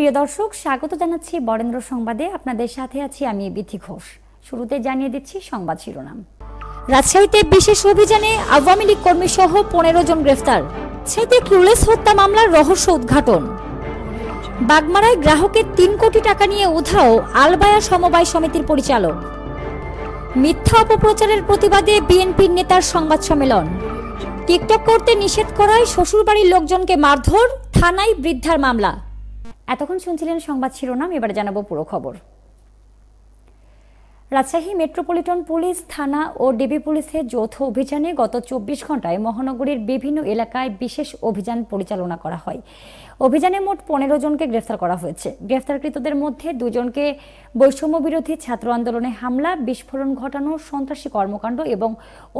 প্রিয় দর্শক, স্বাগত জানাচ্ছি বরেন্দ্র সংবাদে। আপনাদের সাথে আছি আমি বিথি ঘোষ। শুরুতে জানিয়ে দিচ্ছি সংবাদ শিরোনাম। রাজশাহীতে বিশেষ অভিযানে আওয়ামী লীগ কর্মী সহ 15 জন গ্রেফতার। রাজশাহীতে ক্লুলেস হত্যা মামলার রহস্য উদ্ঘাটন। বাগমারায় গ্রাহকের 3 কোটি টাকা নিয়ে উধাও আলবায়া সমবায় সমিতির পরিচালক। মিথ্যা অপপ্রচারের প্রতিবাদে বিএনপির নেতার সংবাদ সম্মেলন। টিকটক করতে নিষেধ করায় শ্বশুরবাড়ির লোকজনকে মারধর, থানায় বৃদ্ধার মামলা। এতক্ষণ শুনছিলেন সংবাদ শিরোনাম, এবারে জানাবো পুরো খবর। রাজশাহী মেট্রোপলিটন পুলিশ থানা ও ডিবি পুলিশের যৌথ অভিযানে গত 24 ঘন্টায় মহানগরীর বিভিন্ন এলাকায় বিশেষ অভিযান পরিচালনা করা হয়। অভিযানে মোট 15 জনকে গ্রেফতার করা হয়েছে। গ্রেফতারকৃতদের মধ্যে 2 জনকে বৈষম্য বিরোধী ছাত্র আন্দোলনে হামলা, বিস্ফোরণ ঘটানো, সন্ত্রাসী কর্মকাণ্ড এবং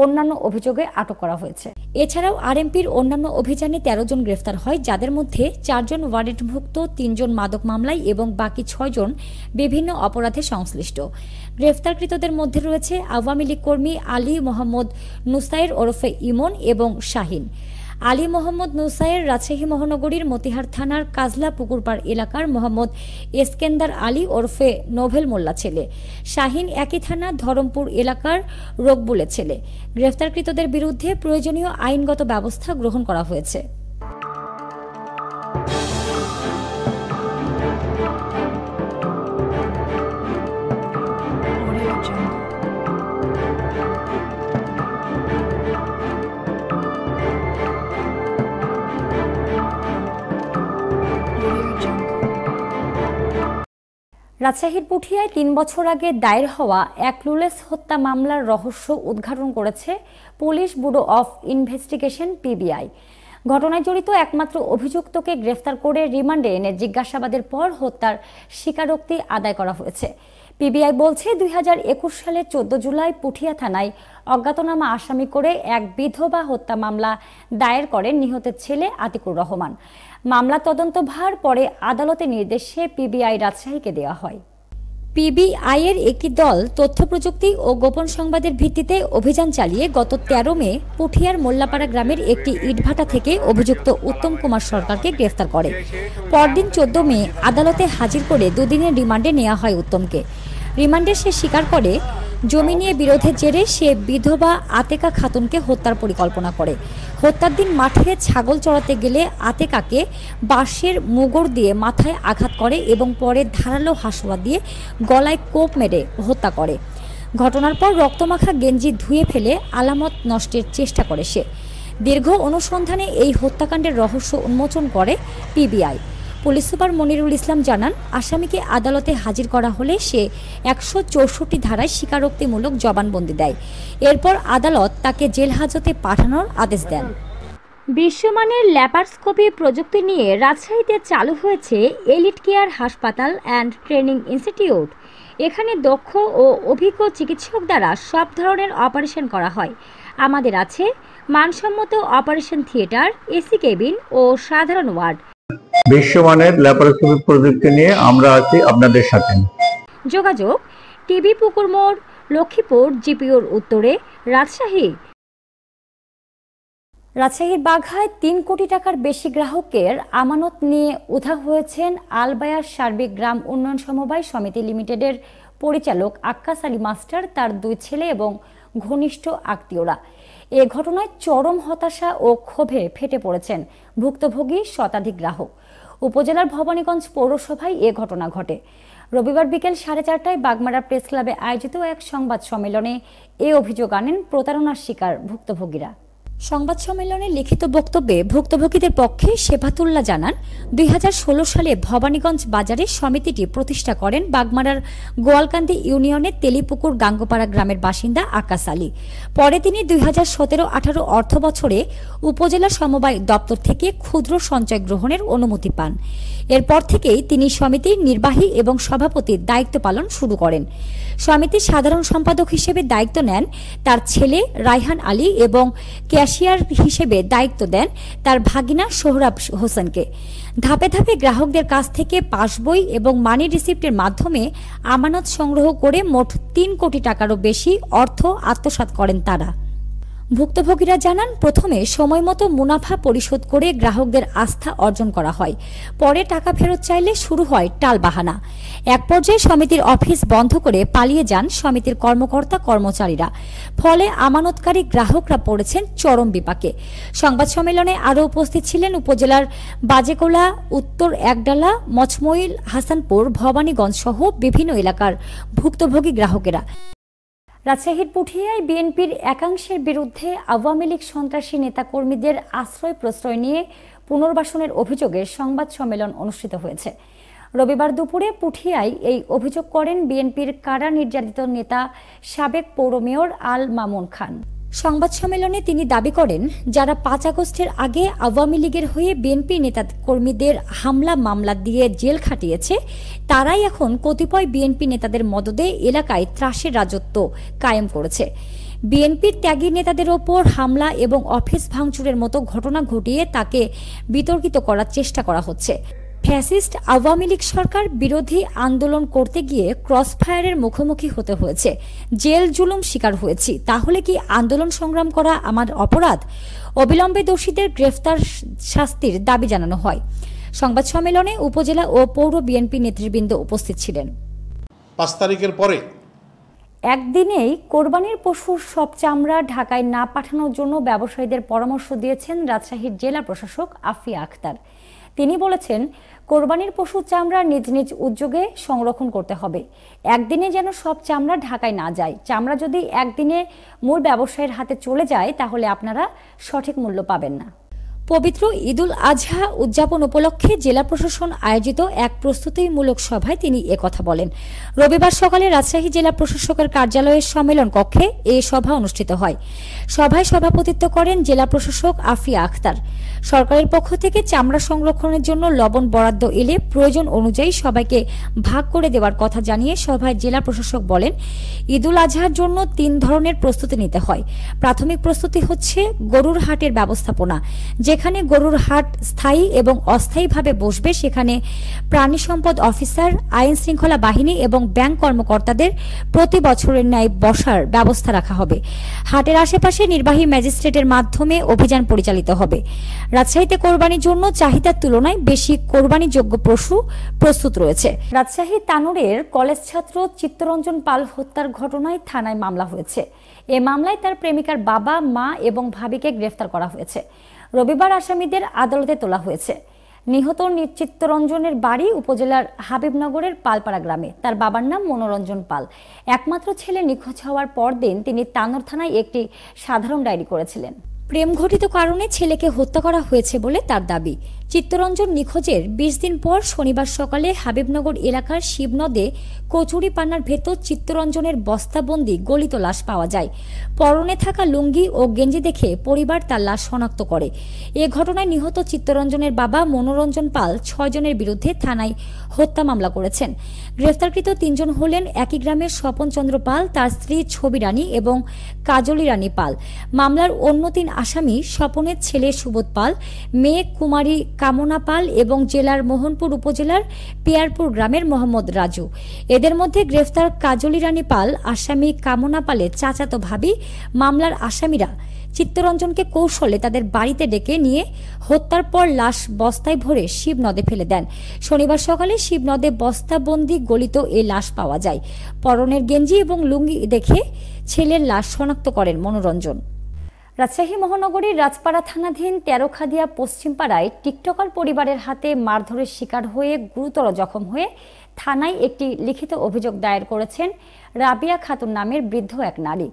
অন্যান্য অভিযোগে আটক করা হয়েছে। এছাড়াও আরএমপির অন্যান্য অভিযানে 13 জন গ্রেফতার হয়, যাদের মধ্যে 4 জন ওয়ারেন্টভুক্ত, 3 জন মাদক মামলায় এবং বাকি 6 জন বিভিন্ন অপরাধে সংশ্লিষ্ট। গ্রেফতারকৃতদের মধ্যে রয়েছে আওয়ামী লীগ কর্মী আলী মোহাম্মদ নুসাইর ওরফে ইমন এবং শাহিন। আলী মোহাম্মদ নুসাইর রাজশাহী মহানগরীর মতিহার থানার কাজলা পুকুরপাড় এলাকার মোহাম্মদ এসকেন্দার আলী ওরফে নোভেল মোল্লা ছেলে। শাহিন একই থানা ধরমপুর এলাকার রকবুলের ছেলে। গ্রেফতারকৃতদের বিরুদ্ধে প্রয়োজনীয় আইনগত ব্যবস্থা গ্রহণ করা হয়েছে। রাজশাহীর পুঠিয়ায় 3 বছর আগে দায়ের হওয়া এক ক্লুলেস হত্যা মামলার রহস্য উদ্ঘাটন করেছে police bureau of investigation PBI. ঘটনায় জড়িত একমাত্র অভিযুক্তকে গ্রেফতার করে রিমান্ডে এনে জিজ্ঞাসাবাদের পর হত্যার স্বীকারোক্তি আদায় করা হয়েছে। পিবিআই বলছে 2021 সালের 14 জুলাই পুঠিয়া থানায় অজ্ঞাতনামা আসামি করে এক বিধবা হত্যা মামলা দায়ের করেন নিহতের ছেলে আতিকুর রহমান। মামলা তদন্তভার পরে আদালতের নির্দেশে পিবিআই রাজশাহীকে দেওয়া হয়। পিবিআই এর একটি দল তথ্য প্রযুক্তি ও গোপন সংবাদের ভিত্তিতে অভিযান চালিয়ে গত 13 মে পুঠিয়ার মোল্লাপাড়া গ্রামের একটি ইটভাটা থেকে অভিযুক্ত উত্তম কুমার সরকারকে গ্রেফতার করে। পরদিন 14 মে আদালতে হাজির করে 2 দিনের রিমান্ডে নেওয়া হয় উত্তমকে। রিমান্ডে সে স্বীকার করে জমি নিয়ে বিরোধের জেরে সে বিধবা আতেকা খাতুনকে হত্যার পরিকল্পনা করে। হত্যার দিন মাঠে ছাগল চড়াতে গেলে আতেকাকে বাঁশের মুগড় দিয়ে মাথায় আঘাত করে এবং পরে ধারালো হাসুয়া দিয়ে গলায় কোপ মেরে হত্যা করে। ঘটনার পর রক্তমাখা গেঞ্জি ধুয়ে ফেলে আলামত নষ্টের চেষ্টা করে সে। দীর্ঘ অনুসন্ধানে এই হত্যাকাণ্ডের রহস্য উন্মোচন করে পিবিআই। পুলিশ সুপার মনিরুল ইসলাম জানান, আসামিকে আদালতে হাজির করা হলে সে 164 ধারায় স্বীকারোক্তিমূলক জবানবন্দি দেয়। এরপর আদালত তাকে জেল হাজতে পাঠানোর আদেশ দেন। বিশ্বমানের ল্যাপারস্কোপি প্রযুক্তি নিয়ে রাজশাহীতে চালু হয়েছে এলিট কেয়ার হাসপাতাল অ্যান্ড ট্রেনিং ইনস্টিটিউট। এখানে দক্ষ ও অভিজ্ঞ চিকিৎসক দ্বারা সব ধরনের অপারেশন করা হয়। আমাদের আছে মানসম্মত অপারেশন থিয়েটার, এসি কেবিন ও সাধারণ ওয়ার্ড। বিশ্বমানের ল্যাপারোস্কোপি প্রযুক্তি নিয়ে আমরা আছি আপনাদের সাথে। যোগাযোগ টিবি পুকুর মোড়, লক্ষ্মীপুর, জিপিওর উত্তরে, রাজশাহী। রাজশাহীর বাঘায় 3 কোটি টাকার বেশি গ্রাহকের আমানত নিয়ে উধাও হয়েছেন আলবায়ার সার্বিক গ্রাম উন্নয়ন সমবায় সমিতি লিমিটেডের পরিচালক আক্কাস আলী মাস্টার, তার 2 ছেলে এবং ঘনিষ্ঠ আত্মীয়রা। এ ঘটনায় চরম হতাশা ও ক্ষোভে ফেটে পড়েছেন ভুক্তভোগী শতাধিক গ্রাহক। উপজেলার ভবানীগঞ্জ পৌরসভায় এ ঘটনা ঘটে। রবিবার বিকেল 4:30টায় বাগমারা প্রেস ক্লাবে আয়োজিত এক সংবাদ সম্মেলনে এ অভিযোগ আনেন প্রতারণার শিকার ভুক্তভোগীরা। সংবাদ সম্মেলনে লিখিত বক্তব্যে ভুক্তভোগীদের পক্ষে শেফাতুল্লাহ জানান, 2016 সালে ভবানীগঞ্জ বাজারে সমিতিটি প্রতিষ্ঠা করেন বাগমারার গোয়ালকান্দি ইউনিয়নের তেলিপুকুর গাঙ্গপাড়া গ্রামের বাসিন্দা আক্কাস আলী। পরে তিনি 2017-18 অর্থ বছরে উপজেলা সমবায় দপ্তর থেকে ক্ষুদ্র সঞ্চয় গ্রহণের অনুমতি পান। এরপর থেকেই তিনি সমিতির নির্বাহী এবং সভাপতির দায়িত্ব পালন শুরু করেন। সমিতির সাধারণ সম্পাদক হিসেবে দায়িত্ব নেন তার ছেলে রায়হান আলী এবং ক্যাশিয়ার হিসেবে দায়িত্ব দেন তার ভাগিনা সোহরাব হোসেনকে। ধাপে ধাপে গ্রাহকদের কাছ থেকে পাসবই এবং মানি রিসিপ্টের মাধ্যমে আমানত সংগ্রহ করে মোট 3 কোটি টাকারও বেশি অর্থ আত্মসাৎ করেন তারা। ভুক্তভোগীরা জানান, প্রথমে সময়মতো মুনাফা পরিশোধ করে গ্রাহকদের আস্থা অর্জন করা হয়, পরে টাকা ফেরত চাইলে শুরু হয় টালবাহানা। এক পর্যায়ে সমিতির অফিস বন্ধ করে পালিয়ে যান সমিতির কর্মকর্তা কর্মচারীরা। ফলে আমানতকারী গ্রাহকরা পড়েছেন চরম বিপাকে। সংবাদ সম্মেলনে আরও উপস্থিত ছিলেন উপজেলার বাজেকোলা, উত্তর একডালা, মচমইল, হাসানপুর, ভবানীগঞ্জ সহ বিভিন্ন এলাকার ভুক্তভোগী গ্রাহকেরা। রাজশাহীর পুঠিয়ায় বিএনপির একাংশের বিরুদ্ধে আওয়ামী লীগ সন্ত্রাসী নেতাকর্মীদের আশ্রয় প্রশ্রয় নিয়ে পুনর্বাসনের অভিযোগে সংবাদ সম্মেলন অনুষ্ঠিত হয়েছে। রবিবার দুপুরে পুঠিয়ায় এই অভিযোগ করেন বিএনপির কারা নির্যাতিত নেতা সাবেক পৌর মেয়র আল মামুন খান। সংবাদ সম্মেলনে তিনি দাবি করেন, যারা ৫ আগস্টের আগে আওয়ামী লীগের হয়ে বিএনপি নেতা কর্মীদের হামলা মামলা দিয়ে জেল খাটিয়েছে, তারাই এখন কতিপয় বিএনপি নেতাদের মদদে এলাকায় ত্রাসের রাজত্ব কায়েম করেছে। বিএনপির ত্যাগী নেতাদের ওপর হামলা এবং অফিস ভাঙচুরের মতো ঘটনা ঘটিয়ে তাকে বিতর্কিত করার চেষ্টা করা হচ্ছে। ফ্যাসিস্ট আওয়ামী লীগ সরকার বিরোধী আন্দোলন করতে গিয়ে ক্রসফায়ারের মুখোমুখি হতে হয়েছে, জেল জুলুম শিকার হয়েছি, তাহলে কি আন্দোলন সংগ্রাম করা আমার অপরাধ? অবিলম্বে দোষীদের গ্রেফতার, শাস্তির দাবি জানানো হয়। সংবাদ সম্মেলনে উপজেলা ও পৌর বিএনপি নেতৃবৃন্দ উপস্থিত ছিলেন। ৫ তারিখের পরে একদিনেই কোরবানির পশুর সব চামড়া ঢাকায় না পাঠানোর জন্য ব্যবসায়ীদের পরামর্শ দিয়েছেন রাজশাহীর জেলা প্রশাসক আফিয়া আক্তার। তিনি বলেছেন, কোরবানির পশুর চামড়া নিজ নিজ উদ্যোগে সংরক্ষণ করতে হবে। একদিনে যেন সব চামড়া ঢাকায় না যায়। চামড়া যদি একদিনে মূল ব্যবসায়ীর হাতে চলে যায়, তাহলে আপনারা সঠিক মূল্য পাবেন না। পবিত্র ঈদুল আজহা উদযাপন উপলক্ষে জেলা প্রশাসন আয়োজিত এক প্রস্তুতিমূলক সভায় তিনি একথা বলেন। রবিবার সকালে রাজশাহী জেলা প্রশাসকের কার্যালয়ের সম্মেলন কক্ষে এই সভা অনুষ্ঠিত হয়। সভায় সভাপতিত্ব করেন জেলা প্রশাসক আফিয়া আক্তার। সরকারের পক্ষ থেকে চামড়া সংরক্ষণের জন্য লবণ বরাদ্দ এলে প্রয়োজন অনুযায়ী সবাইকে ভাগ করে দেওয়ার কথা জানিয়ে সভায় জেলা প্রশাসক বলেন, ঈদুল আজহার জন্য ৩ ধরনের প্রস্তুতি নিতে হয়। প্রাথমিক প্রস্তুতি হচ্ছে গরুর হাটের ব্যবস্থাপনা। যেখানে গরুর হাট স্থায়ী এবং অস্থায়ীভাবে বসবে, সেখানে প্রাণী সম্পদ অফিসার, আইন শৃঙ্খলা বাহিনী এবং ব্যাংক কর্মকর্তাদের প্রতি বছরের ন্যায় বসার ব্যবস্থা রাখা হবে। হাটের আশেপাশে নির্বাহী ম্যাজিস্ট্রেটের মাধ্যমে অভিযান পরিচালিত হবে। রাজশাহীতে কোরবানির জন্য চাহিদার তুলনায় বেশি কোরবানিযোগ্য পশু প্রস্তুত রয়েছে। রাজশাহী তানোরের কলেজ ছাত্র চিত্তরঞ্জন পাল হত্যার ঘটনায় থানায় মামলা হয়েছে। এ মামলায় তার প্রেমিকার বাবা, মা এবং ভাবিকে গ্রেফতার করা হয়েছে। রবিবার আসামিদের আদালতে তোলা হয়েছে। নিহত চিত্তরঞ্জনের বাড়ি উপজেলার হাবিবনগরের পালপাড়া গ্রামে। তার বাবার নাম মনোরঞ্জন পাল। একমাত্র ছেলে নিখোঁজ হওয়ার পরদিন তিনি তানোর থানায় একটি সাধারণ ডায়েরি করেছিলেন। প্রেম ঘটিত কারণে ছেলেকে হত্যা করা হয়েছে বলে তার দাবি। চিত্তরঞ্জন নিখোঁজের ২০ দিন পর শনিবার সকালে হাবিবনগর এলাকার শিবনদে কচুরি পান্নার ভেতর চিত্তরঞ্জনের বস্তাবন্দি গলিত লাশ পাওয়া যায়। পরনে থাকা লুঙ্গি ও গেঞ্জি দেখে পরিবার তার লাশ শনাক্ত করে। এ ঘটনায় নিহত চিত্তরঞ্জনের বাবা মনোরঞ্জন পাল ৬ জনের বিরুদ্ধে থানায় হত্যা মামলা করেছেন। গ্রেফতারকৃত ৩ জন হলেন একই গ্রামের স্বপন চন্দ্র পাল, তার স্ত্রী ছবি রানী এবং কাজলি রানী পাল। মামলার অন্য ৩ আসামি স্বপনের ছেলে সুবোধ পাল, মেয়ে কুমারী কামনা পাল এবং জেলার মোহনপুর উপজেলার পিয়ারপুর গ্রামের মোহাম্মদ রাজু। এদের মধ্যে গ্রেফতার কাজলি রানী পাল আসামি কামনা পালের চাচাতো ভাবি। মামলার আসামিরা চিত্তরঞ্জনকে কৌশলে তাদের বাড়িতে ডেকে নিয়ে হত্যার পর লাশ বস্তায় ভরে শিবনদে ফেলে দেন। শনিবার সকালে শিবনদে বস্তাবন্দি গলিত এ লাশ পাওয়া যায়। পরনের গেঞ্জি এবং লুঙ্গি দেখে ছেলের লাশ শনাক্ত করেন মনোরঞ্জন। রাজশাহী মহানগরীর রাজপাড়া থানাধীন তেরোখাদিয়া পশ্চিমপাড়ায় টিকটকার পরিবারের হাতে মারধরের শিকার হয়ে গুরুতর জখম হয়ে থানায় একটি লিখিত অভিযোগ দায়ের করেছেন রাবিয়া খাতুন নামের বৃদ্ধ এক নারী।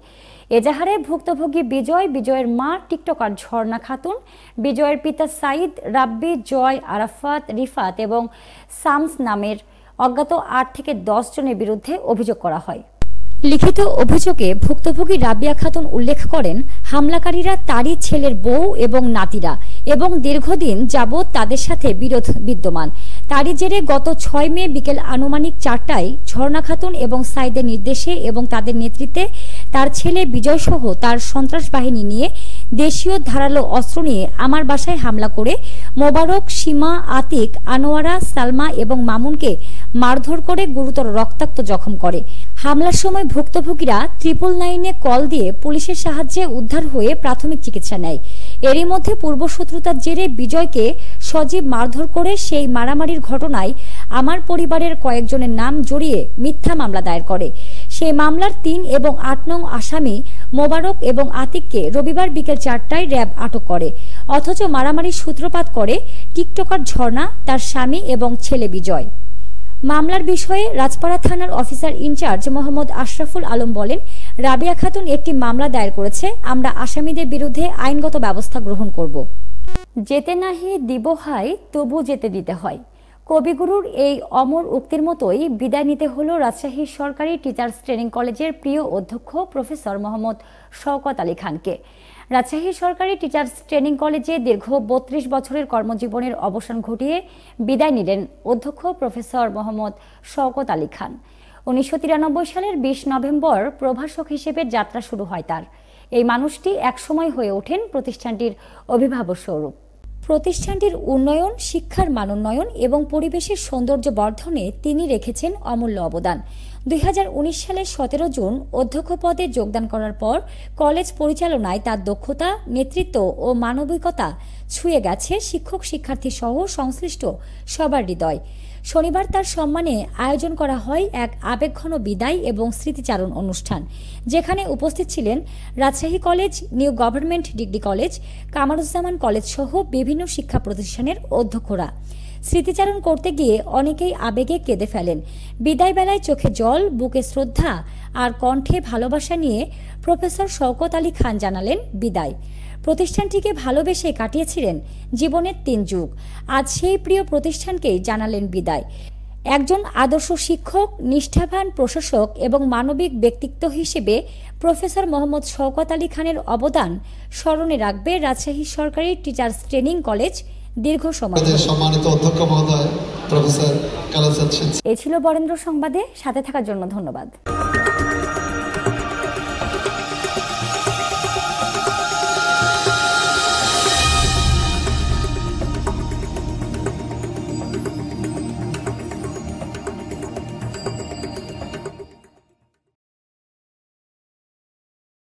এজাহারে ভুক্তভোগী বিজয়, বিজয়ের মা টিকটকার ঝর্ণা খাতুন, বিজয়ের পিতা সাইদ, রাব্বি, জয়, আরাফাত, রিফাত এবং সামস নামের অজ্ঞাত ৮ থেকে ১০ জনের বিরুদ্ধে অভিযোগ করা হয়। লিখিত অভিযোগে ভুক্তভোগী রাবিয়া খাতুন উল্লেখ করেন, হামলাকারীরা তারই ছেলের বউ এবং নাতিরা এবং দীর্ঘদিন যাবৎ তাদের সাথে বিরোধ বিদ্যমান। তারই জেরে গত ৬ মে বিকেল আনুমানিক ৪টায় ঝর্ণা খাতুন এবং সাইদের নির্দেশে এবং তাদের নেতৃত্বে তার ছেলে বিজয় সহ তার সন্ত্রাস বাহিনী নিয়ে দেশীয় ধারালো অস্ত্র নিয়ে আমার বাসায় হামলা করে মোবারক, সীমা, আতিক, আনোয়ারা, সালমা এবং মামুনকে মারধর করে গুরুতর রক্তাক্ত জখম করে। হামলার সময় ভুক্তভোগীরা 999-এ কল দিয়ে পুলিশের সাহায্যে উদ্ধার হয়ে প্রাথমিক চিকিৎসা নেয়। এরই মধ্যে পূর্বশত্রুতার জেরে বিজয়কে সজীব মারধর করে সেই মারামারির ঘটনায় আমার পরিবারের কয়েকজনের নাম জড়িয়ে মিথ্যা মামলা দায়ের করে। সেই মামলার 3 এবং 8 নং আসামি মোবারক এবং আতিককে রবিবার বিকেল 4টায় র্যাব আটক করে। অথচ মারামারির সূত্রপাত করে টিকটকার ঝর্ণা, তার স্বামী এবং ছেলে বিজয়। মামলার বিষয়ে রাজপাড়া থানার অফিসার ইনচার্জ মোহাম্মদ আশরাফুল আলম বলেন, রাবিয়া খাতুন একটি মামলা দায়ের করেছে। আমরা আসামিদের বিরুদ্ধে আইনগত ব্যবস্থা গ্রহণ করব। যেতে নাহি দিব হাই তবু যেতে দিতে হয়। কবিগুরুর এই অমর উক্তির মতোই বিদায় নিতে হলো রাজশাহী সরকারি টিচার্স ট্রেনিং কলেজের প্রিয় অধ্যক্ষ প্রফেসর মোহাম্মদ শওকত আলী খানকে। রাজশাহী সরকারি টিচার্স ট্রেনিং কলেজে দীর্ঘ 32 বছরের কর্মজীবনের অবসান ঘটিয়ে বিদায় নিলেন অধ্যক্ষ প্রফেসর মোহাম্মদ শওকত আলী খান। 1993 সালের 20 নভেম্বর প্রভাষক হিসেবে যাত্রা শুরু হয় তার। এই মানুষটি একসময় হয়ে ওঠেন প্রতিষ্ঠানটির অভিভাবক স্বরূপ। প্রতিষ্ঠানটির উন্নয়ন, শিক্ষার মানোন্নয়ন এবং পরিবেশের সৌন্দর্য বর্ধনে তিনি রেখেছেন অমূল্য অবদান। 2019 সালের 17 জুন অধ্যক্ষ পদে যোগদান করার পর কলেজ পরিচালনায় তার দক্ষতা, নেতৃত্ব ও মানবিকতা ছুঁয়ে গেছে শিক্ষক, শিক্ষার্থী সহ সংশ্লিষ্ট সবার হৃদয়। শনিবার তার সম্মানে আয়োজন করা হয় এক আবেগঘন বিদায় এবং স্মৃতিচারণ অনুষ্ঠান, যেখানে উপস্থিত ছিলেন Rajshahi college, new government degree college, Kamaruzzaman college সহ বিভিন্ন শিক্ষা প্রতিষ্ঠানের অধ্যক্ষরা। স্মৃতিচারণ করতে গিয়ে অনেকেই আবেগে কেঁদে ফেলেন। বিদায় বেলায় চোখে জল, বুকে শ্রদ্ধা আর কণ্ঠে ভালোবাসা নিয়ে প্রফেসর শওকত আলী খান জানালেন বিদায়। প্রতিষ্ঠানটিকে ভালোবেসে কাটিয়েছিলেন জীবনের 3 যুগ। আজ সেই প্রিয় প্রতিষ্ঠানকেই জানালেন বিদায়। একজন আদর্শ শিক্ষক, নিষ্ঠাবান প্রশাসক এবং মানবিক ব্যক্তিত্ব হিসেবে প্রফেসর মোহাম্মদ শওকত আলী খানের অবদান স্মরণে রাখবে রাজশাহী সরকারি টিচার্স ট্রেনিং কলেজ দীর্ঘ সময়। সম্মানিত অধ্যক্ষ মহোদয় প্রফেসর কালাচাঁদ। এই ছিল বরেন্দ্র সংবাদে, সাথে থাকার জন্য ধন্যবাদ।